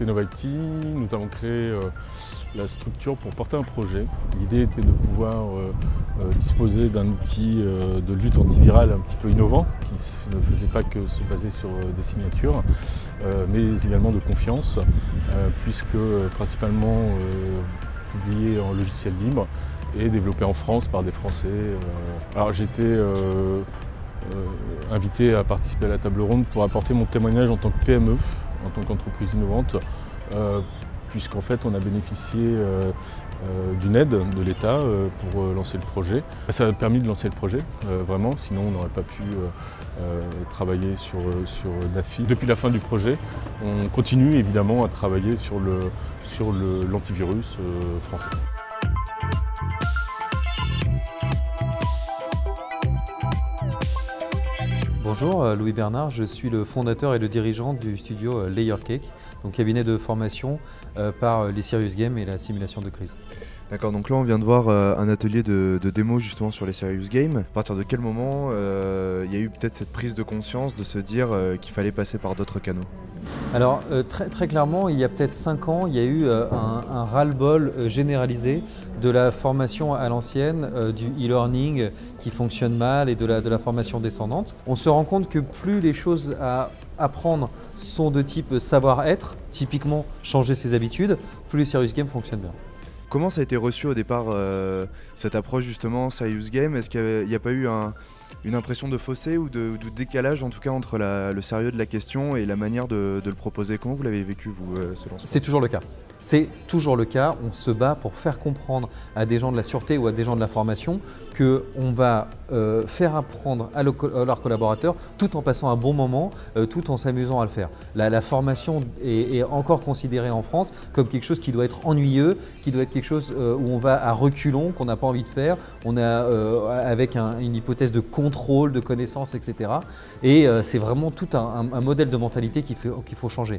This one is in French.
InnovIT, nous avons créé la structure pour porter un projet. L'idée était de pouvoir disposer d'un outil de lutte antivirale un petit peu innovant, qui ne faisait pas que se baser sur des signatures, mais également de confiance, puisque principalement publié en logiciel libre et développé en France par des Français. Alors j'étais invité à participer à la table ronde pour apporter mon témoignage en tant que PME, en tant qu'entreprise innovante, puisqu'en fait on a bénéficié d'une aide de l'État pour lancer le projet. Ça a permis de lancer le projet, vraiment, sinon on n'aurait pas pu travailler sur Nafi. Depuis la fin du projet, on continue évidemment à travailler sur l'antivirus français. Bonjour, Louis Bernard, je suis le fondateur et le dirigeant du studio Layer Cake, donc cabinet de formation par les Serious Games et la simulation de crise. D'accord, donc là on vient de voir un atelier de démo justement sur les Serious Games. À partir de quel moment il y a eu peut-être cette prise de conscience de se dire qu'il fallait passer par d'autres canaux? Alors très clairement, il y a peut-être 5 ans, il y a eu un ras-le-bol généralisé de la formation à l'ancienne, du e-learning qui fonctionne mal et de la formation descendante. On se rend compte que plus les choses à apprendre sont de type savoir-être, typiquement changer ses habitudes, plus les Serious Games fonctionnent bien. Comment ça a été reçu au départ, cette approche justement Serious Game? Est-ce qu'il n'y a pas eu une impression de fossé ou de décalage en tout cas entre le sérieux de la question et la manière de le proposer? Comment vous l'avez vécu vous, ce lancement? C'est toujours le cas. C'est toujours le cas, on se bat pour faire comprendre à des gens de la sûreté ou à des gens de la formation qu'on va faire apprendre à leurs collaborateurs tout en passant un bon moment, tout en s'amusant à le faire. La formation est encore considérée en France comme quelque chose qui doit être ennuyeux, qui doit être quelque chose où on va à reculons, qu'on n'a pas envie de faire, on a avec une hypothèse de contrôle, de connaissance, etc. Et c'est vraiment tout un modèle de mentalité qu'il faut changer.